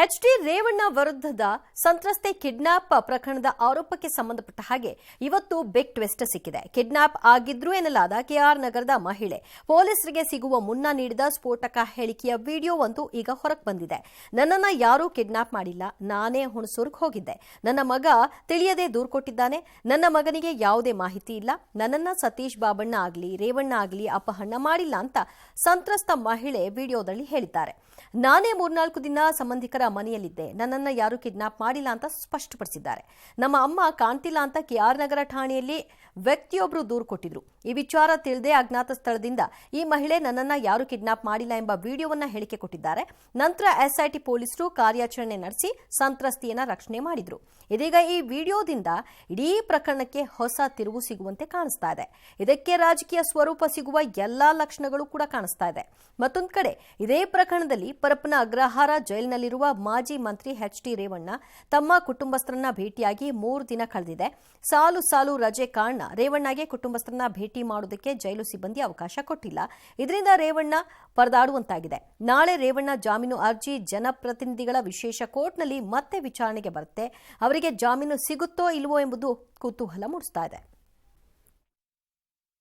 H D. Revanna ವಿರುದ್ಧದ ಸಂತ್ರಸ್ತೆ kidnap ಪ್ರಕರಣದ ಆರೋಪಕ್ಕೆ ಸಂಬಂಧಪಟ್ಟ ಹಾಗೆ ಇವತ್ತು ಬಿಗ್ ಟ್ವಿಸ್ಟ್ ಸಿಕ್ಕಿದೆ. ಕಿಡ್ನಾಪ್ ಆಗಿದ್ರು ಎನ್ನಲಾದ ಕೆಆರ್ ನಗರದ ಮಹಿಳೆ ಪೊಲೀಸರಿಗೆ ಸಿಗುವ ಮುನ್ನ ನೀಡಿದ ಸ್ಫೋಟಕ ಹೇಳಿಕೆಯ ವಿಡಿಯೋ ಒಂದು ಈಗ ಹೊರಗೆ ಬಂದಿದೆ. ನನ್ನನ್ನ ಯಾರೂ ಕಿಡ್ನಾಪ್ ಮಾಡಿಲ್ಲ, ನಾನೇ ಹುಣಸೂರ್ಗೆ ಹೋಗಿದ್ದೆ. ನನ್ನ ಮಗ ತಿಳಿಯದೆ ದೂರು ಕೊಟ್ಟಿದ್ದಾನೆ. ನನ್ನ ಮಗನಿಗೆ ಯಾವುದೇ ಮಾಹಿತಿ ಇಲ್ಲ. ನನ್ನನ್ನ ಸತೀಶ್ ಬಾಬಣ್ಣ ಆಗಲಿ ರೇವಣ್ಣ ಆಗಲಿ ಅಪಹರಣ ಮಾಡಿಲ್ಲ ಅಂತ ಸಂತ್ರಸ್ತ ಮಹಿಳೆ ವಿಡಿಯೋದಲ್ಲಿ ಹೇಳಿದ್ದಾರೆ. ನಾನೇ 3-4 ದಿನ ಸಂಬಂಧಿಕರ ಮನೆಯಲ್ಲಿದ್ದೆ. ನನ್ನನ್ನು ಯಾರೂ ಕಿಡ್ನಾಪ್ ಮಾಡಿಲ್ಲ ಅಂತ ಸ್ಪಷ್ಟಪಡಿಸಿದ್ದಾರೆ. ನಮ್ಮ ಅಮ್ಮ ಕಾಣ್ತಿಲ್ಲ ಅಂತ ಕೆಆರ್ ನಗರ ಠಾಣೆಯಲ್ಲಿ ವ್ಯಕ್ತಿಯೊಬ್ಬರು ದೂರು ಕೊಟ್ಟಿದ್ರು. ಈ ವಿಚಾರ ತಿಳಿದೇ ಅಜ್ಞಾತ ಸ್ಥಳದಿಂದ ಈ ಮಹಿಳೆ ನನ್ನನ್ನು ಯಾರೂ ಕಿಡ್ನಾಪ್ ಮಾಡಿಲ್ಲ ಎಂಬ ವಿಡಿಯೋವನ್ನ ಹೇಳಿಕೆ ಕೊಟ್ಟಿದ್ದಾರೆ. ನಂತರ ಎಸ್ಐಟಿ ಪೊಲೀಸರು ಕಾರ್ಯಾಚರಣೆ ನಡೆಸಿ ಸಂತ್ರಸ್ತೆಯನ್ನ ರಕ್ಷಣೆ ಮಾಡಿದ್ರು. ಇದೀಗ ಈ ವಿಡಿಯೋದಿಂದ ಇಡೀ ಪ್ರಕರಣಕ್ಕೆ ಹೊಸ ತಿರುವು ಸಿಗುವಂತೆ ಕಾಣಿಸ್ತಾ ಇದೆ. ಇದಕ್ಕೆ ರಾಜಕೀಯ ಸ್ವರೂಪ ಸಿಗುವ ಎಲ್ಲಾ ಲಕ್ಷಣಗಳು ಕೂಡ ಕಾಣಿಸ್ತಾ ಇದೆ. ಮತ್ತೊಂದು ಕಡೆ ಇದೇ ಪ್ರಕರಣದಲ್ಲಿ ಪರಪ್ಪನ ಅಗ್ರಹಾರ ಜೈಲಿನಲ್ಲಿರುವ ಮಾಜಿ ಮಂತ್ರಿ ಎಚ್.ಡಿ. ರೇವಣ್ಣ ತಮ್ಮ ಕುಟುಂಬಸ್ಥರನ್ನ ಭೇಟಿಯಾಗಿ 3 ದಿನ ಕಳೆದಿದೆ. ಸಾಲು ರಜೆ ಕಾರಣ ರೇವಣ್ಣಗೆ ಕುಟುಂಬಸ್ಥರನ್ನ ಭೇಟಿ ಮಾಡುವುದಕ್ಕೆ ಜೈಲು ಸಿಬ್ಬಂದಿ ಅವಕಾಶ ಕೊಟ್ಟಿಲ್ಲ. ಇದರಿಂದ ರೇವಣ್ಣ ಪರದಾಡುವಂತಾಗಿದೆ. ನಾಳೆ ರೇವಣ್ಣ ಜಾಮೀನು ಅರ್ಜಿ ಜನಪ್ರತಿನಿಧಿಗಳ ವಿಶೇಷ ಕೋರ್ಟ್ನಲ್ಲಿ ಮತ್ತೆ ವಿಚಾರಣೆಗೆ ಬರುತ್ತೆ. ಅವರಿಗೆ ಜಾಮೀನು ಸಿಗುತ್ತೋ ಇಲ್ವೋ ಎಂಬುದು ಕುತೂಹಲ ಮೂಡಿಸ್ತಾ ಇದೆ.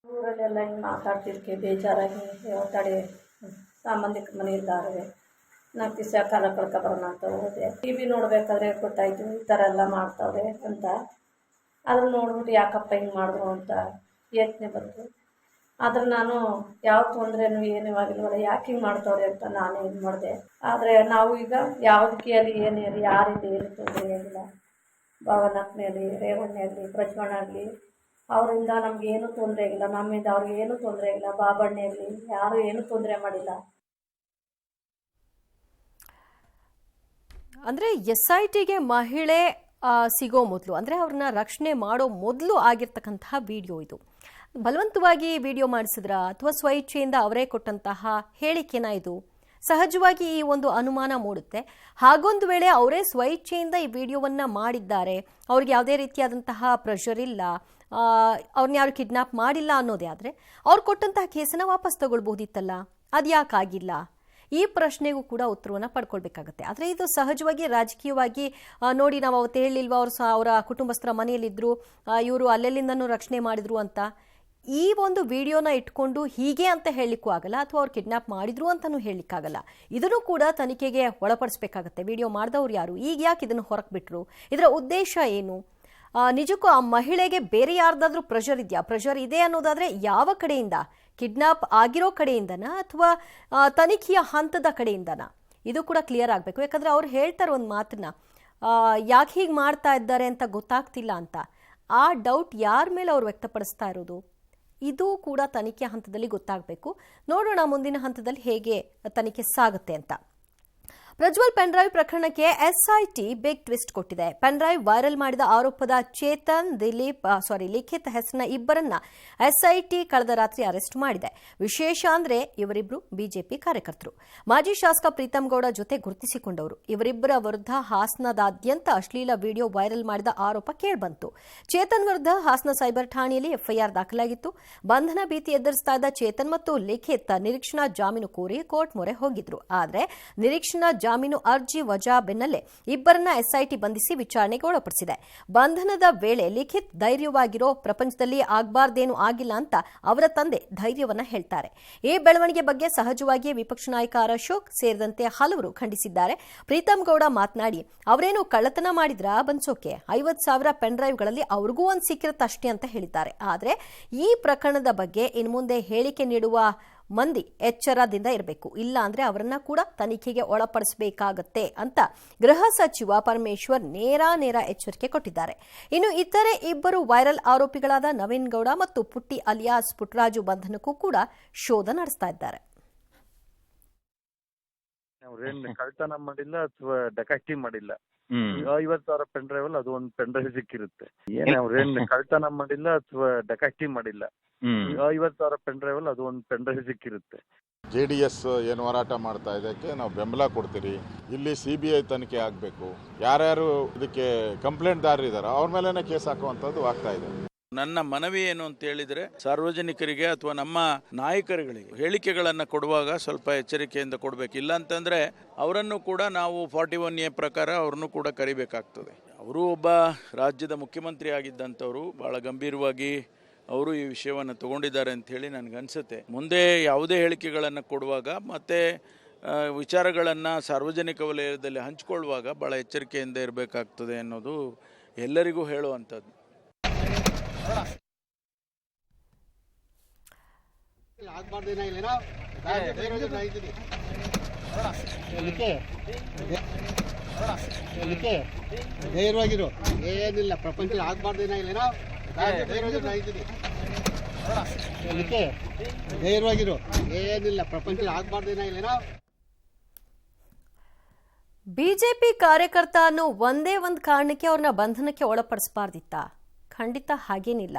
ಊರಲ್ಲೆಲ್ಲ ಹಿಂಗೆ ಮಾತಾಡ್ತಿದ್ದಕ್ಕೆ ಬೇಜಾರಾಗಿ ತಡೆ ಸಂಬಂಧಿಕ ಮನೆಯಿದ್ದಾರೆ 4 ದಿವಸ ಕಾಲ ಕಳ್ಕೊಬರೋಣ ಅಂತ ಹೋದೆ. ಟಿವಿ ನೋಡ್ಬೇಕಾದ್ರೆ ಗೊತ್ತಾಯ್ತು ಈ ಥರ ಎಲ್ಲ ಮಾಡ್ತಾವ್ರೆ ಅಂತ. ಅದನ್ನು ನೋಡ್ಬಿಟ್ಟು ಯಾಕಪ್ಪ ಹಿಂಗೆ ಮಾಡಿದ್ರು ಅಂತ ಯೋಚನೆ ಬಂತು. ಆದ್ರೆ ನಾನು ಯಾವ ತೊಂದರೆನೂ ಏನೂ ಆಗಿಲ್ವಲ್ಲ, ಯಾಕೆ ಹಿಂಗೆ ಮಾಡ್ತಾವ್ರೆ ಅಂತ ನಾನೇ ಇದು ಮಾಡಿದೆ. ಆದರೆ ನಾವು ಈಗ ಯಾವುದಕ್ಕೆ ಅಲ್ಲಿ ಏನೇ ಆಗಲಿ ಯಾರಿಂದ ಏನು ತೊಂದರೆ ಆಗಿಲ್ಲ. ಭಾವನಕ್ಕನೇ ಆಗಲಿ ರೇವಣ್ಣ ಆಗಲಿ ಪ್ರಜ್ವಣ್ಣ ಆಗಲಿ ಅವರಿಂದ ನಮಗೇನು ತೊಂದರೆ ಆಗಿಲ್ಲ. ನಮ್ಮಿಂದ ಅವ್ರಿಗೆ ಏನೂ ತೊಂದರೆ ಆಗಿಲ್ಲ. ಬಾಬಣ್ಣ ಆಗಲಿ ಯಾರೂ ಏನೂ ತೊಂದರೆ ಮಾಡಿಲ್ಲ. ಅಂದರೆ ಎಸ್ಐಟಿಗೆ ಮಹಿಳೆ ಸಿಗೋ ಮೊದಲು, ಅಂದರೆ ಅವ್ರನ್ನ ರಕ್ಷಣೆ ಮಾಡೋ ಮೊದಲು ಆಗಿರ್ತಕ್ಕಂತಹ ವಿಡಿಯೋ ಇದು. ಬಲವಂತವಾಗಿ ವಿಡಿಯೋ ಮಾಡಿಸಿದ್ರ ಅಥವಾ ಸ್ವಇಚ್ಛೆಯಿಂದ ಅವರೇ ಕೊಟ್ಟಂತಹ ಹೇಳಿಕೆನ ಇದು? ಸಹಜವಾಗಿ ಈ ಒಂದು ಅನುಮಾನ ಮೂಡುತ್ತೆ. ಹಾಗೊಂದು ವೇಳೆ ಅವರೇ ಸ್ವಇಚ್ಛೆಯಿಂದ ಈ ವಿಡಿಯೋವನ್ನ ಮಾಡಿದ್ದಾರೆ, ಅವ್ರಿಗೆ ಯಾವುದೇ ರೀತಿಯಾದಂತಹ ಪ್ರೆಷರ್ ಇಲ್ಲ, ಅವ್ರನ್ನ ಯಾರು ಕಿಡ್ನಾಪ್ ಮಾಡಿಲ್ಲ ಅನ್ನೋದೇ ಆದರೆ ಅವ್ರು ಕೊಟ್ಟಂತಹ ಕೇಸನ್ನ ವಾಪಸ್ ತಗೊಳ್ಬಹುದಿತ್ತಲ್ಲ, ಅದ್ಯಾಕಾಗಿಲ್ಲ? ಈ ಪ್ರಶ್ನೆಗೂ ಕೂಡ ಉತ್ತರವನ್ನು ಪಡ್ಕೊಳ್ಬೇಕಾಗತ್ತೆ. ಆದರೆ ಇದು ಸಹಜವಾಗಿ ರಾಜಕೀಯವಾಗಿ ನೋಡಿ ನಾವು ಅವತ್ತು ಹೇಳಿಲ್ವಾ ಅವರ ಕುಟುಂಬಸ್ಥರ ಮನೆಯಲ್ಲಿದ್ದರು, ಇವರು ಅಲ್ಲೆಲ್ಲಿಂದನೂ ರಕ್ಷಣೆ ಮಾಡಿದ್ರು ಅಂತ. ಈ ಒಂದು ವಿಡಿಯೋನ ಇಟ್ಕೊಂಡು ಹೀಗೆ ಅಂತ ಹೇಳಲಿಕ್ಕೂ ಆಗಲ್ಲ, ಅಥವಾ ಅವ್ರು ಕಿಡ್ನಾಪ್ ಮಾಡಿದ್ರು ಅಂತಲೂ ಹೇಳಲಿಕ್ಕಾಗಲ್ಲ. ಇದನ್ನು ಕೂಡ ತನಿಖೆಗೆ ಒಳಪಡಿಸಬೇಕಾಗತ್ತೆ. ವಿಡಿಯೋ ಮಾಡಿದವ್ರು ಯಾರು, ಈಗ ಯಾಕೆ ಇದನ್ನು ಹೊರಗೆ ಬಿಟ್ಟರು, ಇದರ ಉದ್ದೇಶ ಏನು, ನಿಜಕ್ಕೂ ಆ ಮಹಿಳೆಗೆ ಬೇರೆ ಯಾರ್ದಾದ್ರೂ ಪ್ರೆಷರ್ ಇದೆಯಾ? ಪ್ರೆಷರ್ ಇದೆ ಅನ್ನೋದಾದ್ರೆ ಯಾವ ಕಡೆಯಿಂದ, ಕಿಡ್ನಾಪ್ ಆಗಿರೋ ಕಡೆಯಿಂದನ ಅಥವಾ ತನಿಖೆಯ ಹಂತದ ಕಡೆಯಿಂದನ? ಇದು ಕೂಡ ಕ್ಲಿಯರ್ ಆಗಬೇಕು. ಯಾಕಂದರೆ ಅವ್ರು ಹೇಳ್ತಾರೆ ಒಂದು ಮಾತನ್ನ, ಯಾಕೆ ಹೀಗೆ ಮಾಡ್ತಾ ಇದ್ದಾರೆ ಅಂತ ಗೊತ್ತಾಗ್ತಿಲ್ಲ ಅಂತ. ಆ ಡೌಟ್ ಯಾರ ಮೇಲೆ ಅವ್ರು ವ್ಯಕ್ತಪಡಿಸ್ತಾ ಇರೋದು, ಇದು ಕೂಡ ತನಿಖೆ ಹಂತದಲ್ಲಿ ಗೊತ್ತಾಗಬೇಕು. ನೋಡೋಣ ಮುಂದಿನ ಹಂತದಲ್ಲಿ ಹೇಗೆ ತನಿಖೆ ಸಾಗುತ್ತೆ ಅಂತ. ಪ್ರಜ್ವಲ್ ಪೆನ್ಡ್ರೈವ್ ಪ್ರಕರಣಕ್ಕೆ ಎಸ್ಐಟಿ ಬಿಗ್ ಟ್ವಿಸ್ಟ್ ಕೊಟ್ಟಿದೆ. ಪೆನ್ಡ್ರೈವ್ ವೈರಲ್ ಮಾಡಿದ ಆರೋಪದ ಚೇತನ್, ಲಿಖಿತ್ ಹೆಸರಿನ ಇಬ್ಬರನ್ನ ಎಸ್ಐಟಿ ಕಳೆದ ರಾತ್ರಿ ಅರೆಸ್ಟ್ ಮಾಡಿದೆ. ವಿಶೇಷ ಅಂದ್ರೆ ಇವರಿಬ್ರು ಬಿಜೆಪಿ ಕಾರ್ಯಕರ್ತರು. ಮಾಜಿ ಶಾಸಕ ಪ್ರೀತಮ್ ಗೌಡ ಜೊತೆ ಗುರುತಿಸಿಕೊಂಡವರು. ಇವರಿಬ್ಬರ ವಿರುದ್ಧ ಹಾಸನದಾದ್ಯಂತ ಅಶ್ಲೀಲ ವಿಡಿಯೋ ವೈರಲ್ ಮಾಡಿದ ಆರೋಪ ಕೇಳಿಬಂತು. ಚೇತನ್ ವಿರುದ್ಧ ಹಾಸನ ಸೈಬರ್ ಠಾಣೆಯಲ್ಲಿ ಎಫ್ಐಆರ್ ದಾಖಲಾಗಿತ್ತು. ಬಂಧನ ಭೀತಿ ಎದುರಿಸ್ತಾ ಇದ್ದ ಚೇತನ್ ಮತ್ತು ಲಿಖಿತ್ ನಿರೀಕ್ಷಣಾ ಜಾಮೀನು ಕೋರಿ ಕೋರ್ಟ್ ಮೊರೆ ಹೋಗಿದ್ರು. ಆದರೆ ನಿರೀಕ್ಷಣಾ ಜಾಮೀನು ಅರ್ಜಿ ವಜಾ ಬೆನ್ನಲ್ಲೇ ಇಬ್ಬರನ್ನ ಎಸ್ಐಟಿ ಬಂಧಿಸಿ ವಿಚಾರಣೆಗೆ ಒಳಪಡಿಸಿದೆ. ಬಂಧನದ ವೇಳೆ ಲಿಖಿತ್ ಧೈರ್ಯವಾಗಿರೋ, ಪ್ರಪಂಚದಲ್ಲಿ ಆಗಬಾರ್ದೇನು ಆಗಿಲ್ಲ ಅಂತ ಅವರ ತಂದೆ ಧೈರ್ಯವನ್ನ ಹೇಳ್ತಾರೆ. ಈ ಬೆಳವಣಿಗೆ ಬಗ್ಗೆ ಸಹಜವಾಗಿಯೇ ವಿಪಕ್ಷ ನಾಯಕ ಆರ್ ಅಶೋಕ್ ಸೇರಿದಂತೆ ಹಲವರು ಖಂಡಿಸಿದ್ದಾರೆ. ಪ್ರೀತಮ್ ಗೌಡ ಮಾತನಾಡಿ, ಅವರೇನು ಕಳ್ಳತನ ಮಾಡಿದ್ರ ಬನ್ಸೋಕೆ 50,000 ಪೆನ್ ಡ್ರೈವ್ಗಳಲ್ಲಿ ಅವ್ರಿಗೂ ಒಂದು ಸಿಕ್ಕಿರತ್ತಷ್ಟೇ ಅಂತ ಹೇಳಿದ್ದಾರೆ. ಆದರೆ ಈ ಪ್ರಕರಣದ ಬಗ್ಗೆ ಇನ್ನು ಮುಂದೆ ಹೇಳಿಕೆ ನೀಡುವ ಮಂದಿ ಎಚ್ಚರದಿಂದ ಇರಬೇಕು, ಇಲ್ಲ ಅಂದ್ರೆ ಅವರನ್ನ ಕೂಡ ತನಿಖೆಗೆ ಒಳಪಡಿಸಬೇಕಾಗತ್ತೆ ಅಂತ ಗೃಹ ಸಚಿವ ಪರಮೇಶ್ವರ್ ನೇರ ಎಚ್ಚರಿಕೆ ಕೊಟ್ಟಿದ್ದಾರೆ. ಇನ್ನು ಇತರೆ ಇಬ್ಬರು ವೈರಲ್ ಆರೋಪಿಗಳಾದ ನವೀನ್ ಗೌಡ ಮತ್ತು ಪುಟ್ಟಿ ಅಲಿಯಾಸ್ ಪುಟ್ಟರಾಜು ಬಂಧನಕ್ಕೂ ಕೂಡ ಶೋಧ ನಡೆಸ್ತಾ ಇದ್ದಾರೆ. ಅವ್ರೇನು ಕಳ್ತನ ಮಾಡಿಲ್ಲ ಅಥವಾ ಡಕಾಟಿ ಮಾಡಿಲ್ಲ. 50,000 ಪೆನ್ ಡ್ರೈವ್ ಅಲ್ಲಿ ಅದು ಒಂದು ಪೆನ್ ಡ್ರೈವ್ ಸಿಕ್ಕಿರುತ್ತೆ. ಅವ್ರೇನು ಕಳ್ತನ ಮಾಡಿಲ್ಲ ಅಥವಾ ಡಕಾಟಿ ಮಾಡಿಲ್ಲ. 50,000 ಪೆನ್ ಡ್ರೈವ್ ಅಲ್ಲಿ ಅದು ಒಂದು ಪೆನ್ ಡ್ರೈವ್ ಸಿಕ್ಕಿರುತ್ತೆ. JDS ಏನು ಹೋರಾಟ ಮಾಡ್ತಾ ಇದಕ್ಕೆ ನಾವು ಬೆಂಬಲ ಕೊಡ್ತೀರಿ. ಇಲ್ಲಿ CBI ತನಿಖೆ ಆಗಬೇಕು. ಯಾರ್ಯಾರು ಇದಕ್ಕೆ ಕಂಪ್ಲೇಂಟ್ದಾರರು ಇದಾರೋ ಅವ್ರ ಮೇಲೇನೆ ಕೇಸ್ ಹಾಕುವಂಥದ್ದು ಆಗ್ತಾ ಇದೆ. ನನ್ನ ಮನವಿ ಏನು ಅಂತ ಹೇಳಿದ್ರೆ, ಸಾರ್ವಜನಿಕರಿಗೆ ಅಥವಾ ನಮ್ಮ ನಾಯಕರುಗಳಿಗೆ ಹೇಳಿಕೆಗಳನ್ನು ಕೊಡುವಾಗ ಸ್ವಲ್ಪ ಎಚ್ಚರಿಕೆಯಿಂದ ಕೊಡಬೇಕು. ಇಲ್ಲ ಅಂತಂದ್ರೆ ಅವರನ್ನು ಕೂಡ ನಾವು 41A ಪ್ರಕಾರ ಅವ್ರನ್ನು ಕೂಡ ಕರಿಬೇಕಾಗ್ತದೆ. ಅವರು ಒಬ್ಬ ರಾಜ್ಯದ ಮುಖ್ಯಮಂತ್ರಿ ಆಗಿದ್ದಂಥವ್ರು, ಬಹಳ ಗಂಭೀರವಾಗಿ ಅವರು ಈ ವಿಷಯವನ್ನು ತಗೊಂಡಿದ್ದಾರೆ ಅಂತ ಹೇಳಿ ನನಗನ್ಸುತ್ತೆ. ಮುಂದೆ ಯಾವುದೇ ಹೇಳಿಕೆಗಳನ್ನು ಕೊಡುವಾಗ ಮತ್ತೆ ವಿಚಾರಗಳನ್ನು ಸಾರ್ವಜನಿಕ ವಲಯದಲ್ಲಿ ಹಂಚಿಕೊಳ್ಳುವಾಗ ಭಾಳ ಎಚ್ಚರಿಕೆಯಿಂದ ಇರಬೇಕಾಗ್ತದೆ ಅನ್ನೋದು ಎಲ್ಲರಿಗೂ ಹೇಳುವಂಥದ್ದು. ಧೈರ್ಯವಾಗಿರು, ಏನಿಲ್ಲ ಪ್ರಪಂಚ ಆಗ್ಬಾರ್ದೇನ ಇಲ್ಲೇನೋ, ಧೈರ್ಯವಾಗಿರು, ಏನಿಲ್ಲ ಪ್ರಪಂಚ ಆಗ್ಬಾರ್ದೇನ ಇಲ್ಲೇನೋ. ಬಿಜೆಪಿ ಕಾರ್ಯಕರ್ತ ಅನ್ನೋ ಒಂದೇ ಒಂದು ಕಾರಣಕ್ಕೆ ಅವ್ರನ್ನ ಬಂಧನಕ್ಕೆ ಒಳಪಡಿಸಬಾರ್ದಿತ್ತ? ಖಂಡಿತ ಹಾಗೇನಿಲ್ಲ.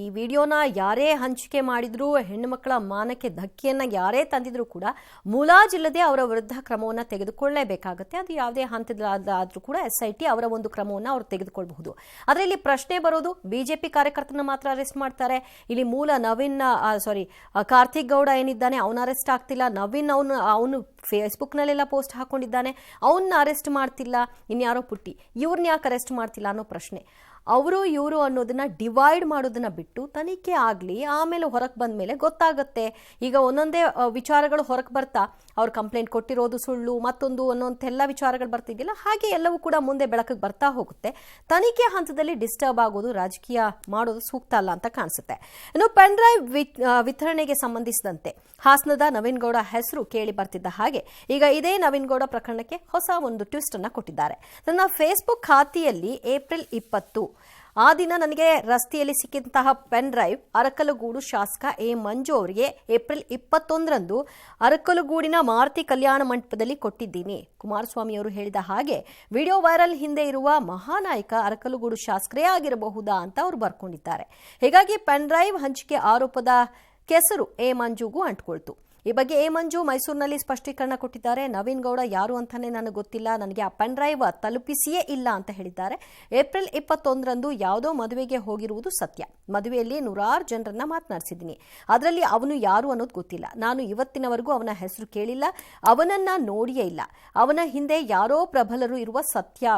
ಈ ವಿಡಿಯೋನ ಯಾರೇ ಹಂಚಿಕೆ ಮಾಡಿದ್ರು, ಹೆಣ್ಣು ಮಕ್ಕಳ ಮಾನಕ್ಕೆ ಧಕ್ಕೆಯನ್ನು ಯಾರೇ ತಂದಿದ್ರು ಕೂಡ ಮುಲಾಜಿಲ್ಲದೆ ಅವರ ವಿರುದ್ಧ ಕ್ರಮವನ್ನು ತೆಗೆದುಕೊಳ್ಳಲೇಬೇಕಾಗುತ್ತೆ. ಅದು ಯಾವುದೇ ಹಂತದಾದರೂ ಕೂಡ SIT ಅವರ ಒಂದು ಕ್ರಮವನ್ನು ಅವರು ತೆಗೆದುಕೊಳ್ಳಬಹುದು. ಆದರೆ ಇಲ್ಲಿ ಪ್ರಶ್ನೆ ಬರೋದು, ಬಿಜೆಪಿ ಕಾರ್ಯಕರ್ತನ ಮಾತ್ರ ಅರೆಸ್ಟ್ ಮಾಡ್ತಾರೆ, ಇಲ್ಲಿ ಮೂಲ ಕಾರ್ತಿಕ್ ಗೌಡ ಏನಿದ್ದಾನೆ ಅವನ ಅರೆಸ್ಟ್ ಆಗ್ತಿಲ್ಲ, ನವೀನ್ ಅವನು ಫೇಸ್ಬುಕ್ನಲ್ಲೆಲ್ಲ ಪೋಸ್ಟ್ ಹಾಕೊಂಡಿದ್ದಾನೆ, ಅವನ್ನ ಅರೆಸ್ಟ್ ಮಾಡ್ತಿಲ್ಲ, ಇನ್ಯಾರೋ ಪುಟ್ಟಿ ಇವ್ರನ್ನ ಯಾಕೆ ಅರೆಸ್ಟ್ ಮಾಡ್ತಿಲ್ಲ ಅನ್ನೋ ಪ್ರಶ್ನೆ. ಅವರು ಇವರು ಅನ್ನೋದನ್ನ ಡಿವೈಡ್ ಮಾಡೋದನ್ನ ಬಿಟ್ಟು ತನಿಖೆ ಆಗಲಿ, ಆಮೇಲೆ ಹೊರಗೆ ಬಂದ ಮೇಲೆ ಗೊತ್ತಾಗುತ್ತೆ. ಈಗ ಒಂದೊಂದೇ ವಿಚಾರಗಳು ಹೊರಗೆ ಬರ್ತಾ ಅವ್ರು ಕಂಪ್ಲೇಂಟ್ ಕೊಟ್ಟಿರೋದು ಸುಳ್ಳು, ಮತ್ತೊಂದು ಅನ್ನೋಂತೆಲ್ಲ ವಿಚಾರಗಳು ಬರ್ತಿದ್ದಿಲ್ಲ, ಹಾಗೆ ಎಲ್ಲವೂ ಕೂಡ ಮುಂದೆ ಬೆಳಕಿಗೆ ಬರ್ತಾ ಹೋಗುತ್ತೆ. ತನಿಖೆ ಹಂತದಲ್ಲಿ ಡಿಸ್ಟರ್ಬ್ ಆಗೋದು, ರಾಜಕೀಯ ಮಾಡೋದು ಸೂಕ್ತ ಅಲ್ಲ ಅಂತ ಕಾಣಿಸುತ್ತೆ. ಇನ್ನು ಪೆನ್ ಡ್ರೈವ್ ವಿತರಣೆಗೆ ಸಂಬಂಧಿಸಿದಂತೆ ಹಾಸನದ ನವೀನ್ ಗೌಡ ಹೆಸರು ಕೇಳಿ ಬರ್ತಿದ್ದ ಹಾಗೆ ಈಗ ಇದೇ ನವೀನ್ ಗೌಡ ಪ್ರಕರಣಕ್ಕೆ ಹೊಸ ಒಂದು ಟ್ವಿಸ್ಟ್ ಅನ್ನ ಕೊಟ್ಟಿದ್ದಾರೆ. ನನ್ನ ಫೇಸ್ಬುಕ್ ಖಾತೆಯಲ್ಲಿ ಏಪ್ರಿಲ್ 20 ಆ ದಿನ ನನಗೆ ರಸ್ತೆಯಲ್ಲಿ ಸಿಕ್ಕಿದಂತಹ ಪೆನ್ ಡ್ರೈವ್ ಅರಕಲಗೂಡು ಶಾಸಕ ಎ ಮಂಜು ಅವರಿಗೆ ಏಪ್ರಿಲ್ 21ರಂದು ಅರಕಲಗೂಡಿನ ಮಾರುತಿ ಕಲ್ಯಾಣ ಮಂಟಪದಲ್ಲಿ ಕೊಟ್ಟಿದ್ದೀನಿ. ಕುಮಾರಸ್ವಾಮಿ ಅವರು ಹೇಳಿದ ಹಾಗೆ ವಿಡಿಯೋ ವೈರಲ್ ಹಿಂದೆ ಇರುವ ಮಹಾನಾಯಕ ಅರಕಲಗೂಡು ಶಾಸಕರೇ ಆಗಿರಬಹುದಾ ಅಂತ ಅವರು ಬರ್ಕೊಂಡಿದ್ದಾರೆ. ಹೀಗಾಗಿ ಪೆನ್ ಡ್ರೈವ್ ಹಂಚಿಕೆ ಆರೋಪದ ಕೆಸರು ಎ ಮಂಜುಗೂ ಅಂಟ್ಕೊಳ್ತು. ಈ ಬಗ್ಗೆ ಎ ಮಂಜು ಮೈಸೂರಿನಲ್ಲಿ ಸ್ಪಷ್ಟೀಕರಣ ಕೊಟ್ಟಿದ್ದಾರೆ. ನವೀನ್ ಗೌಡ ಯಾರು ಅಂತಾನೆ ನನಗೆ ಗೊತ್ತಿಲ್ಲ, ನನಗೆ ಆ ಪೆನ್ ಡ್ರೈವ್ ತಲುಪಿಸಿಯೇ ಇಲ್ಲ ಅಂತ ಹೇಳಿದ್ದಾರೆ. ಏಪ್ರಿಲ್ 21ರಂದು ಯಾವುದೋ ಮದುವೆಗೆ ಹೋಗಿರುವುದು ಸತ್ಯ. ಮದುವೆಯಲ್ಲಿ ನೂರಾರು ಜನರನ್ನ ಮಾತನಾಡಿಸಿದ್ದೀನಿ, ಅದರಲ್ಲಿ ಅವನು ಯಾರು ಅನ್ನೋದು ಗೊತ್ತಿಲ್ಲ. ನಾನು ಇವತ್ತಿನವರೆಗೂ ಅವನ ಹೆಸರು ಕೇಳಿಲ್ಲ, ಅವನನ್ನ ನೋಡಿಯೇ ಇಲ್ಲ. ಅವನ ಹಿಂದೆ ಯಾರೋ ಪ್ರಬಲರು ಇರುವ ಸತ್ಯ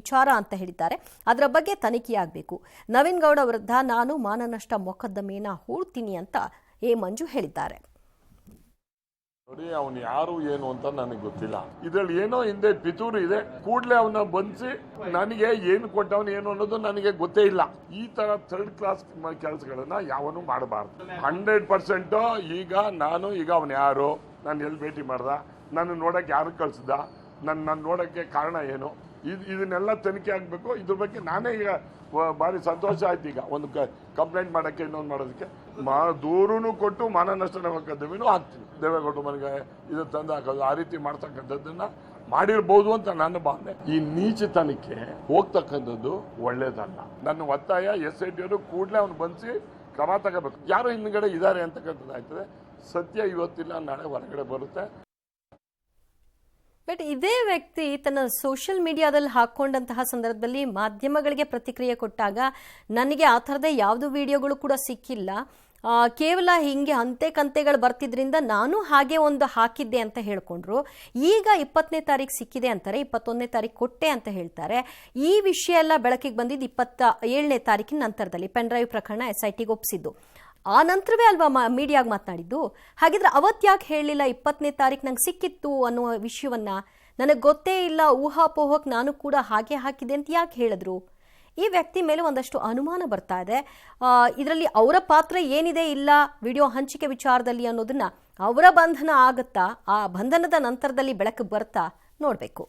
ವಿಚಾರ ಅಂತ ಹೇಳಿದ್ದಾರೆ. ಅದರ ಬಗ್ಗೆ ತನಿಖೆಯಾಗಬೇಕು. ನವೀನ್ ಗೌಡ ವಿರುದ್ಧ ನಾನು ಮಾನನಷ್ಟ ಮೊಕದ್ದಮೆಯನ್ನ ಹೂಡ್ತೀನಿ ಅಂತ ಎ ಮಂಜು ಹೇಳಿದ್ದಾರೆ. ನೋಡಿ, ಅವನು ಯಾರು ಏನು ಅಂತ ನನಗೆ ಗೊತ್ತಿಲ್ಲ. ಇದ್ರಲ್ಲಿ ಏನೋ ಹಿಂದೆ ಪಿತೂರು ಇದೆ. ಕೂಡಲೇ ಅವನ್ನ ಬಂಧಿಸಿ ನನಗೆ ಏನು ಕೊಟ್ಟವನು ಏನು ಅನ್ನೋದು ನನಗೆ ಗೊತ್ತೇ ಇಲ್ಲ. ಈ ತರ 3rd ಕ್ಲಾಸ್ ಕೆಲಸಗಳನ್ನ ಯಾವನು ಮಾಡಬಾರ್ದು. 100% ಈಗ ಅವನು ಯಾರು, ನಾನು ಎಲ್ಲಿ ಭೇಟಿ ಮಾಡ್ದ, ನನ್ನ ನೋಡಕ್ಕೆ ಯಾರು ಕಳ್ಸಿದ, ನನ್ನ ನೋಡಕ್ಕೆ ಕಾರಣ ಏನು, ಇದನ್ನೆಲ್ಲ ತನಿಖೆ ಆಗಬೇಕು. ಇದ್ರ ಬಗ್ಗೆ ನಾನೇ ಈಗ ಭಾರಿ ಸಂತೋಷ ಆಯ್ತು. ಈಗ ಒಂದು ಕಂಪ್ಲೇಂಟ್ ಮಾಡೋಕ್ಕೆ, ಇನ್ನೊಂದು ಮಾಡೋದಕ್ಕೆ ದೂರನು ಕೊಟ್ಟು ಮಾನನಷ್ಟ ಮೊಕದ್ದಮೆನೂ ಹಾಕ್ತೀನಿ. ದೇವೇಗೌಡರು ಮನೆಗೆ ಇದು ತಂದು ಹಾಕೋದು, ಆ ರೀತಿ ಮಾಡ್ತಕ್ಕಂಥದ್ದನ್ನ ಮಾಡಿರ್ಬೋದು ಅಂತ ನನ್ನ ಭಾವನೆ. ಈ ನೀಚ ತನಿಖೆ ಹೋಗ್ತಕ್ಕಂಥದ್ದು ಒಳ್ಳೇದಲ್ಲ. ನನ್ನ ಒತ್ತಾಯ SIT ಅವರು ಕೂಡಲೇ ಅವನು ಬಂಧಿಸಿ ಕ್ರಮ ತಗೋಬೇಕು. ಯಾರು ಹಿಂದ್ಗಡೆ ಇದ್ದಾರೆ ಅಂತಕ್ಕಂಥದ್ದು ಆಯ್ತದೆ. ಸತ್ಯ ಇವತ್ತಿಲ್ಲ, ನಾಳೆ ಹೊರಗಡೆ ಬರುತ್ತೆ. ಬಟ್ ಇದೇ ವ್ಯಕ್ತಿ ತನ್ನ ಸೋಷಿಯಲ್ ಮೀಡಿಯಾದಲ್ಲಿ ಹಾಕೊಂಡಂತಹ ಸಂದರ್ಭದಲ್ಲಿ ಮಾಧ್ಯಮಗಳಿಗೆ ಪ್ರತಿಕ್ರಿಯೆ ಕೊಟ್ಟಾಗ ನನಗೆ ಆ ಥರದೇ ಯಾವುದೂ ವಿಡಿಯೋಗಳು ಕೂಡ ಸಿಕ್ಕಿಲ್ಲ, ಕೇವಲ ಹಿಂಗೆ ಅಂತೆ ಕಂತೆಗಳು ಬರ್ತಿದ್ರಿಂದ ನಾನು ಹಾಗೆ ಒಂದು ಹಾಕಿದ್ದೆ ಅಂತ ಹೇಳ್ಕೊಂಡ್ರು. ಈಗ 20ನೇ ತಾರೀಕು ಸಿಕ್ಕಿದೆ ಅಂತಾರೆ, 21ನೇ ತಾರೀಕು ಕೊಟ್ಟೆ ಅಂತ ಹೇಳ್ತಾರೆ. ಈ ವಿಷಯ ಎಲ್ಲ ಬೆಳಕಿಗೆ ಬಂದಿದ್ದು 27ನೇ ತಾರೀಕಿನ ನಂತರದಲ್ಲಿ ಪೆನ್ ಡ್ರೈವ್ ಪ್ರಕರಣ SITಗೆ ಒಪ್ಪಿಸಿದ್ದು. ಆ ನಂತರವೇ ಅಲ್ವಾ ಮೀಡಿಯಾಗೆ ಮಾತನಾಡಿದ್ದು. ಹಾಗಿದ್ರೆ ಅವತ್ತು ಹೇಳಲಿಲ್ಲ 20ನೇ ತಾರೀಕು ನಂಗೆ ಸಿಕ್ಕಿತ್ತು ಅನ್ನೋ ವಿಷಯವನ್ನ? ನನಗೆ ಗೊತ್ತೇ ಇಲ್ಲ, ಊಹಾಪೋಹಕ್ಕೆ ನಾನು ಕೂಡ ಹಾಗೆ ಹಾಕಿದೆ ಅಂತ ಯಾಕೆ ಹೇಳಿದ್ರು? ಈ ವ್ಯಕ್ತಿ ಮೇಲೆ ಒಂದಷ್ಟು ಅನುಮಾನ ಬರ್ತಾ ಇದೆ. ಇದರಲ್ಲಿ ಅವರ ಪಾತ್ರ ಏನಿದೆ ಇಲ್ಲ ವಿಡಿಯೋ ಹಂಚಿಕೆ ವಿಚಾರದಲ್ಲಿ ಅನ್ನೋದನ್ನ ಅವರ ಬಂಧನ ಆಗುತ್ತಾ, ಆ ಬಂಧನದ ನಂತರದಲ್ಲಿ ಬೆಳಕು ಬರ್ತಾ ನೋಡಬೇಕು.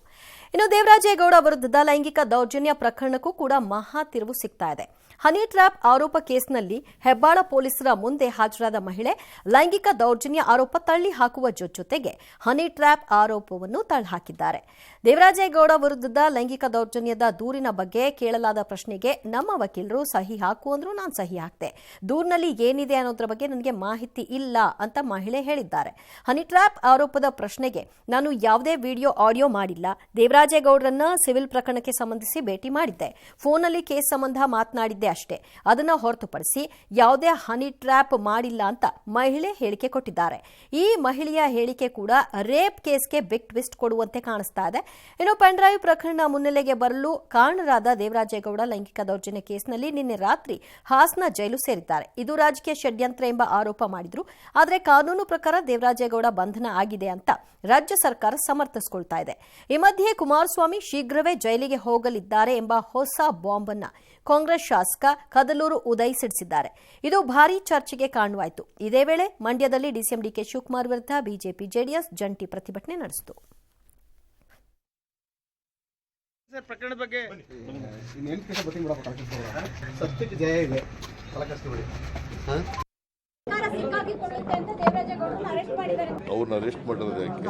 ಇನ್ನು ದೇವರಾಜೇಗೌಡ ವಿರುದ್ಧದ ಲೈಂಗಿಕ ದೌರ್ಜನ್ಯ ಪ್ರಕರಣಕ್ಕೂ ಕೂಡ ಮಹಾ ತಿರುವು ಸಿಗ್ತಾ ಇದೆ. ಹನಿ ಟ್ರ್ಯಾಪ್ ಆರೋಪ ಕೇಸ್ನಲ್ಲಿ ಹೆಬ್ಬಾಳ ಪೊಲೀಸರ ಮುಂದೆ ಹಾಜರಾದ ಮಹಿಳೆ ಲೈಂಗಿಕ ದೌರ್ಜನ್ಯ ಆರೋಪ ತಳ್ಳಿ ಹಾಕುವ ಜೊತೆಗೆ ಹನಿ ಟ್ರ್ಯಾಪ್ ಆರೋಪವನ್ನು ತಳ್ಳಿಹಾಕಿದ್ದಾರೆ. ದೇವರಾಜೇಗೌಡ ವಿರುದ್ಧದ ಲೈಂಗಿಕ ದೌರ್ಜನ್ಯದ ದೂರಿನ ಬಗ್ಗೆ ಕೇಳಲಾದ ಪ್ರಶ್ನೆಗೆ ನಮ್ಮ ವಕೀಲರು ಸಹಿ ಹಾಕು ಅಂದ್ರು, ನಾನು ಸಹಿ ಹಾಕ್ತೆ. ದೂರಿನಲ್ಲಿ ಏನಿದೆ ಅನ್ನೋದ್ರ ಬಗ್ಗೆ ನನಗೆ ಮಾಹಿತಿ ಇಲ್ಲ ಅಂತ ಮಹಿಳೆ ಹೇಳಿದ್ದಾರೆ. ಹನಿ ಟ್ರ್ಯಾಪ್ ಆರೋಪದ ಪ್ರಶ್ನೆಗೆ ನಾನು ಯಾವುದೇ ವಿಡಿಯೋ ಆಡಿಯೋ ಮಾಡಿಲ್ಲ, ದೇವರಾಜೇಗೌಡರನ್ನ ಸಿವಿಲ್ ಪ್ರಕರಣಕ್ಕೆ ಸಂಬಂಧಿಸಿ ಭೇಟಿ ಮಾಡಿದ್ದೆ, ಫೋನಲ್ಲಿ ಕೇಸ್ ಸಂಬಂಧ ಮಾತನಾಡಿದ್ದೆ ಆಗಿದೆ ಅಷ್ಟೇ. ಅದನ್ನ ಹೊರತುಪಡಿಸಿ ಯಾವುದೇ ಹನಿ ಟ್ರ್ಯಾಪ್ ಮಾಡಿಲ್ಲ ಅಂತ ಮಹಿಳೆ ಹೇಳಿಕೆ ಕೊಟ್ಟಿದ್ದಾರೆ. ಈ ಮಹಿಳೆಯ ಹೇಳಿಕೆ ಕೂಡ ರೇಪ್ ಕೇಸ್ಗೆ ಬಿಗ್ ಟ್ವಿಸ್ಟ್ ಕೊಡುವಂತೆ ಕಾಣಿಸ್ತಾ ಇದೆ. ಇನ್ನು ಪೆನ್ಡ್ರೈವ್ ಪ್ರಕರಣ ಮುನ್ನೆಲೆಗೆ ಬರಲು ಕಾರಣರಾದ ದೇವರಾಜೇಗೌಡ ಲೈಂಗಿಕ ದೌರ್ಜನ್ಯ ಕೇಸ್ನಲ್ಲಿ ನಿನ್ನೆ ರಾತ್ರಿ ಹಾಸನ ಜೈಲು ಸೇರಿದ್ದಾರೆ. ಇದು ರಾಜಕೀಯ ಷಡ್ಯಂತ್ರ ಎಂಬ ಆರೋಪ ಮಾಡಿದ್ರು. ಆದರೆ ಕಾನೂನು ಪ್ರಕಾರ ದೇವರಾಜೇಗೌಡ ಬಂಧನ ಆಗಿದೆ ಅಂತ ರಾಜ್ಯ ಸರ್ಕಾರ ಸಮರ್ಥಿಸಿಕೊಳ್ತಾ ಇದೆ. ಈ ಮಧ್ಯೆ ಕುಮಾರಸ್ವಾಮಿ ಶೀಘ್ರವೇ ಜೈಲಿಗೆ ಹೋಗಲಿದ್ದಾರೆ ಎಂಬ ಹೊಸ ಬಾಂಬ್ ಅನ್ನ ಕಾಂಗ್ರೆಸ್ ಶಾಸಕ ಕದಲೂರು ಉದಯ್ ಸಿಡಿಸಿದ್ದಾರೆ. ಇದು ಭಾರೀ ಚರ್ಚೆಗೆ ಕಾರಣವಾಯಿತು. ಇದೇ ವೇಳೆ ಮಂಡ್ಯದಲ್ಲಿ ಡಿಸಿಎಂ ಡಿಕೆ ಶಿವಕುಮಾರ್ ವಿರುದ್ಧ ಬಿಜೆಪಿ ಜೆಡಿಎಸ್ ಜಂಟಿ ಪ್ರತಿಭಟನೆ ನಡೆಸಿತು. ಪ್ರಕರಣದ ಬಗ್ಗೆ ಸತ್ಯಕ್ಕೆ ಜಯ ಇದೆ. ಅವ್ರನ್ನ ಅರೆಸ್ಟ್ ಮಾಡೋದು ಯಾಕೆ?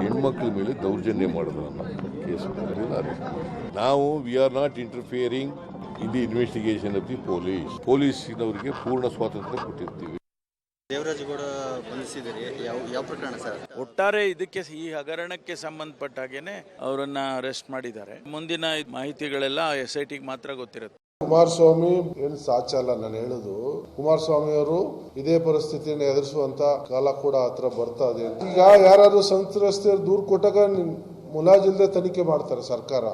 ಹೆಣ್ಮಕ್ಳ ಮೇಲೆ ದೌರ್ಜನ್ಯ ಮಾಡೋದನ್ನ ಕೇಸ್ ಅರೆಸ್ಟ್. ನಾವು we are not interfering in the investigation of the ಪೊಲೀಸಿನವರಿಗೆ ಪೂರ್ಣ ಸ್ವಾತಂತ್ರ್ಯ ಕೊಟ್ಟಿರ್ತೀವಿ. ದೇವರಾಜೇಗೌಡ ಬಂಧಿಸಿದರೆ ಯಾವ ಪ್ರಕರಣ ಸರ್? ಒಟ್ಟಾರೆ ಇದಕ್ಕೆ ಈ ಹಗರಣಕ್ಕೆ ಸಂಬಂಧಪಟ್ಟ ಹಾಗೇನೆ ಅವರನ್ನ ಅರೆಸ್ಟ್ ಮಾಡಿದ್ದಾರೆ. ಮುಂದಿನ ಮಾಹಿತಿಗಳೆಲ್ಲ SITಗೆ ಮಾತ್ರ ಗೊತ್ತಿರುತ್ತೆ. ಕುಮಾರಸ್ವಾಮಿ ಏನು ಸಾಚ ಅಲ್ಲ. ನಾನು ಹೇಳುದು, ಕುಮಾರಸ್ವಾಮಿ ಅವರು ಇದೇ ಪರಿಸ್ಥಿತಿಯನ್ನು ಎದುರಿಸುವಂತ ಕಾಲ ಕೂಡ ಹತ್ರ ಬರ್ತಾ ಇದೆ. ಈಗ ಯಾರಾದ್ರೂ ಸಂತ್ರಸ್ತೆಯರು ದೂರು ಕೊಟ್ಟಾಗ ಮುಲಾಜಿಲ್ಲದೆ ತನಿಖೆ ಮಾಡ್ತಾರೆ ಸರ್ಕಾರ.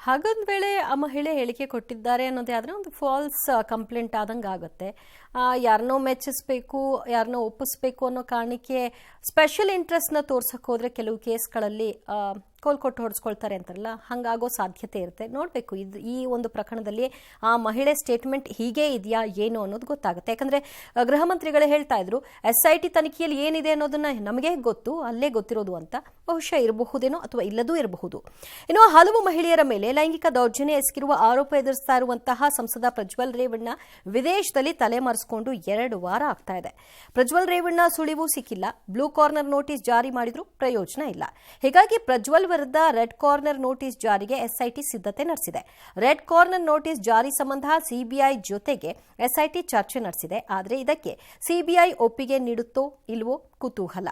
ಹಾಗೊಂದು ವೇಳೆ ಆ ಮಹಿಳೆ ಹೇಳಿಕೆ ಕೊಟ್ಟಿದ್ದಾರೆ ಅನ್ನೋದೇ ಆದರೆ ಒಂದು ಫಾಲ್ಸ್ ಕಂಪ್ಲೇಂಟ್ ಆದಂಗೆ ಆಗುತ್ತೆ. ಯಾರನ್ನೋ ಮೆಚ್ಚಿಸ್ಬೇಕು, ಯಾರನ್ನೋ ಒಪ್ಪಿಸ್ಬೇಕು ಅನ್ನೋ ಕಾರಣಕ್ಕೆ ಸ್ಪೆಷಲ್ ಇಂಟ್ರೆಸ್ಟ್ನ ತೋರ್ಸಕ್ಕೆ ಹೋದರೆ ಕೆಲವು ಕೇಸ್ಗಳಲ್ಲಿ ಕೋಲ್ಕೊಟ್ಟು ಹೊಡೆಸ್ಕೊಳ್ತಾರೆ ಅಂತಾರಲ್ಲ, ಹಂಗಾಗೋ ಸಾಧ್ಯತೆ ಇರುತ್ತೆ. ನೋಡಬೇಕು ಈ ಒಂದು ಪ್ರಕರಣದಲ್ಲಿ ಆ ಮಹಿಳೆ ಸ್ಟೇಟ್ಮೆಂಟ್ ಹೀಗೆ ಇದೆಯಾ ಏನು ಅನ್ನೋದು ಗೊತ್ತಾಗುತ್ತೆ. ಯಾಕಂದರೆ ಗೃಹ ಮಂತ್ರಿಗಳೇ ಹೇಳ್ತಾ ಇದ್ರು SIT ತನಿಖೆಯಲ್ಲಿ ಏನಿದೆ ಅನ್ನೋದನ್ನ ನಮಗೆ ಗೊತ್ತು, ಅಲ್ಲೇ ಗೊತ್ತಿರೋದು ಅಂತ. ಬಹುಶಃ ಇರಬಹುದೇನೋ ಅಥವಾ ಇಲ್ಲದೂ ಇರಬಹುದು. ಇನ್ನು ಹಲವು ಮಹಿಳೆಯರ ಮೇಲೆ ಲೈಂಗಿಕ ದೌರ್ಜನ್ಯ ಎಸಗಿರುವ ಆರೋಪ ಎದುರಿಸ್ತಾ ಇರುವಂತಹ ಸಂಸದ ಪ್ರಜ್ವಲ್ ರೇವಣ್ಣ ವಿದೇಶದಲ್ಲಿ ತಲೆಮರೆಸಿಕೊಂಡು 2 ವಾರ ಆಗ್ತಾ ಇದೆ. ಪ್ರಜ್ವಲ್ ರೇವಣ್ಣ ಸುಳಿವು ಸಿಕ್ಕಿಲ್ಲ. ಬ್ಲೂ ಕಾರ್ನರ್ ನೋಟಿಸ್ ಜಾರಿ ಮಾಡಿದ್ರೂ ಪ್ರಯೋಜನ ಇಲ್ಲ. ಹೀಗಾಗಿ ಪ್ರಜ್ವಲ್ ವಿರುದ್ಧ ರೆಡ್ ಕಾರ್ನರ್ ನೋಟಿಸ್ ಜಾರಿಗೆ SIT ಸಿದ್ಧತೆ ನಡೆಸಿದೆ. ರೆಡ್ ಕಾರ್ನರ್ ನೋಟಿಸ್ ಜಾರಿ ಸಂಬಂಧ CBI ಜೊತೆಗೆ SIT ಚರ್ಚೆ ನಡೆಸಿದೆ. ಆದರೆ ಇದಕ್ಕೆ CBI ಒಪ್ಪಿಗೆ ನೀಡುತ್ತೋ ಇಲ್ವೋ ಕುತೂಹಲ.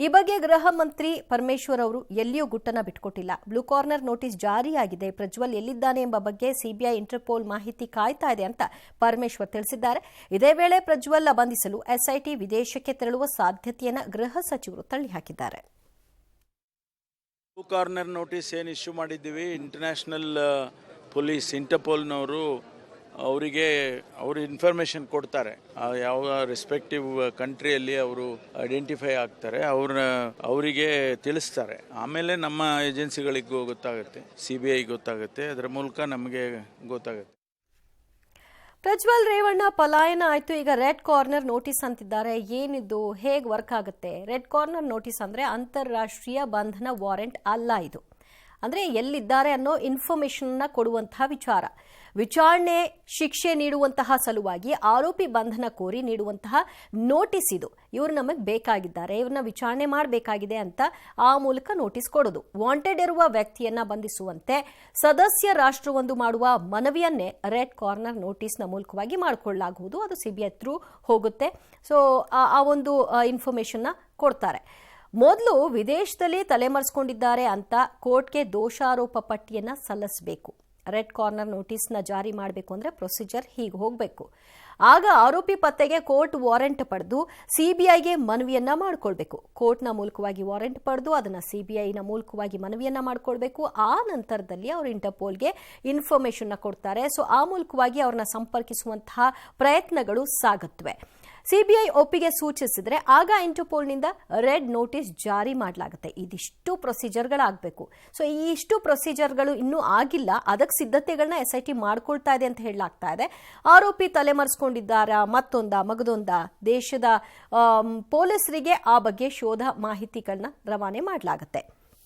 ಈ ಬಗ್ಗೆ ಗೃಹ ಮಂತ್ರಿ ಪರಮೇಶ್ವರ್ ಅವರು ಎಲ್ಲಿಯೂ ಗುಟ್ಟನ್ನ ಬಿಟ್ಕೊಟ್ಟಿಲ್ಲ. ಬ್ಲೂ ಕಾರ್ನರ್ ನೋಟಿಸ್ ಜಾರಿಯಾಗಿದೆ, ಪ್ರಜ್ವಲ್ ಎಲ್ಲಿದ್ದಾನೆ ಎಂಬ ಬಗ್ಗೆ CBI ಇಂಟರ್ಪೋಲ್ ಮಾಹಿತಿ ಕಾಯ್ತಾ ಇದೆ ಅಂತ ಪರಮೇಶ್ವರ್ ತಿಳಿಸಿದ್ದಾರೆ. ಇದೇ ವೇಳೆ ಪ್ರಜ್ವಲ್ ಬಂಧಿಸಲು SIT ವಿದೇಶಕ್ಕೆ ತೆರಳುವ ಸಾಧ್ಯತೆಯನ್ನು ಗೃಹ ಸಚಿವರು ತಳ್ಳಿಹಾಕಿದ್ದಾರೆ. ಬ್ಲೂ ಕಾರ್ನರ್ ನೋಟಿಸ್ ಏನು ಇಶ್ಯೂ ಮಾಡಿದ್ದೀವಿ, ಇಂಟರ್ನ್ಯಾಷನಲ್ ಪೊಲೀಸ್ ಇಂಟರ್ಪೋಲ್ನವರು ಅವರಿಗೆ ಅವರು ಇನ್ಫಾರ್ಮೇಷನ್ ಕೊಡ್ತಾರೆ. ಯಾವ ರೆಸ್ಪೆಕ್ಟಿವ್ ಕಂಟ್ರಿಯಲ್ಲಿ ಅವರು ಐಡೆಂಟಿಫೈ ಆಗ್ತಾರೆ, ಅವರಿಗೆ ತಿಳಿಸ್ತಾರೆ. ಆಮೇಲೆ ನಮ್ಮ ಏಜೆನ್ಸಿಗಳಿಗೂ ಗೊತ್ತಾಗುತ್ತೆ, CBI ಗೊತ್ತಾಗುತ್ತೆ, ಅದರ ಮೂಲಕ ನಮಗೆ ಗೊತ್ತಾಗುತ್ತೆ. ಪ್ರಜ್ವಲ್ ರೇವಣ್ಣ ಪಲಾಯನ ಆಯಿತು. ಈಗ ರೆಡ್ ಕಾರ್ನರ್ ನೋಟಿಸ್ ಅಂತಿದ್ದಾರೆ. ಏನಿದು, ಹೇಗೆ ವರ್ಕ್ ಆಗುತ್ತೆ? ರೆಡ್ ಕಾರ್ನರ್ ನೋಟಿಸ್ ಅಂದರೆ ಅಂತಾರಾಷ್ಟ್ರೀಯ ಬಂಧನ ವಾರೆಂಟ್ ಅಲ್ಲ. ಇದು ಅಂದರೆ ಎಲ್ಲಿದ್ದಾರೆ ಅನ್ನೋ ಇನ್ಫಾರ್ಮೇಷನ್ನ ಕೊಡುವಂತಹ ವಿಚಾರ. ವಿಚಾರಣೆ ಶಿಕ್ಷೆ ನೀಡುವಂತಹ ಸಲುವಾಗಿ ಆರೋಪಿ ಬಂಧನ ಕೋರಿ ನೀಡುವಂತಹ ನೋಟಿಸ್ ಇದು. ಇವರು ನಮಗೆ ಬೇಕಾಗಿದ್ದಾರೆ, ಇವ್ರನ್ನ ವಿಚಾರಣೆ ಮಾಡಬೇಕಾಗಿದೆ ಅಂತ ಆ ಮೂಲಕ ನೋಟಿಸ್ ಕೊಡೋದು. ವಾಂಟೆಡ್ ಇರುವ ವ್ಯಕ್ತಿಯನ್ನ ಬಂಧಿಸುವಂತೆ ಸದಸ್ಯ ರಾಷ್ಟ್ರವೊಂದು ಮಾಡುವ ಮನವಿಯನ್ನೇ ರೆಡ್ ಕಾರ್ನರ್ ನೋಟಿಸ್ನ ಮೂಲಕವಾಗಿ ಮಾಡಿಕೊಳ್ಳಲಾಗುವುದು. ಅದು CBI ಥ್ರೂ ಹೋಗುತ್ತೆ. ಸೊ ಆ ಒಂದು ಇನ್ಫಾರ್ಮೇಷನ್ನ ಕೊಡ್ತಾರೆ. ಮೊದಲು ವಿದೇಶದಲ್ಲಿ ತಲೆಮರೆಸಿಕೊಂಡಿದ್ದಾರೆ ಅಂತ ಕೋರ್ಟ್ಗೆ ದೋಷಾರೋಪ ಪಟ್ಟಿಯನ್ನ ಸಲ್ಲಿಸಬೇಕು. ರೆಡ್ ಕಾರ್ನರ್ ನೋಟಿಸ್ನ ಜಾರಿ ಮಾಡಬೇಕು ಅಂದರೆ ಪ್ರೊಸೀಜರ್ ಹೀಗೆ ಹೋಗಬೇಕು. ಆಗ ಆರೋಪಿ ಪತ್ತೆಗೆ ಕೋರ್ಟ್ ವಾರೆಂಟ್ ಪಡೆದು CBIಗೆ ಮನವಿಯನ್ನ ಮಾಡಿಕೊಳ್ಬೇಕು. ಕೋರ್ಟ್ನ ಮೂಲಕವಾಗಿ ವಾರೆಂಟ್ ಪಡೆದು ಅದನ್ನು CBIನ ಮೂಲಕವಾಗಿ ಮನವಿಯನ್ನ ಮಾಡಿಕೊಳ್ಬೇಕು. ಆ ನಂತರದಲ್ಲಿ ಅವರು ಇಂಟರ್ಪೋಲ್ಗೆ ಇನ್ಫಾರ್ಮೇಷನ್ನ ಕೊಡ್ತಾರೆ. ಸೊ ಆ ಮೂಲಕವಾಗಿ ಅವ್ರನ್ನ ಸಂಪರ್ಕಿಸುವಂತಹ ಪ್ರಯತ್ನಗಳು ಸಾಗುತ್ತವೆ. CBI ಒಪ್ಪಿಗೆ ಸೂಚಿಸಿದ್ರೆ ಆಗ ಇಂಟರ್ಪೋಲ್ನಿಂದ ರೆಡ್ ನೋಟಿಸ್ ಜಾರಿ ಮಾಡಲಾಗುತ್ತೆ. ಇದಿಷ್ಟು ಪ್ರೊಸೀಜರ್ಗಳಾಗಬೇಕು. ಸೊ ಈ ಇಷ್ಟು ಪ್ರೊಸೀಜರ್ಗಳು ಇನ್ನೂ ಆಗಿಲ್ಲ. ಅದಕ್ಕೆ ಸಿದ್ಧತೆಗಳನ್ನ SIT ಮಾಡ್ಕೊಳ್ತಾ ಇದೆ ಅಂತ ಹೇಳಲಾಗ್ತಾ ಇದೆ. ಆರೋಪಿ ತಲೆಮರೆಸಿಕೊಂಡಿದ್ದಾರಾ, ಮಗದೊಂದ ದೇಶದ ಪೊಲೀಸರಿಗೆ ಆ ಬಗ್ಗೆ ಶೋಧ ಮಾಹಿತಿಗಳನ್ನ ರವಾನೆ ಮಾಡಲಾಗುತ್ತೆ.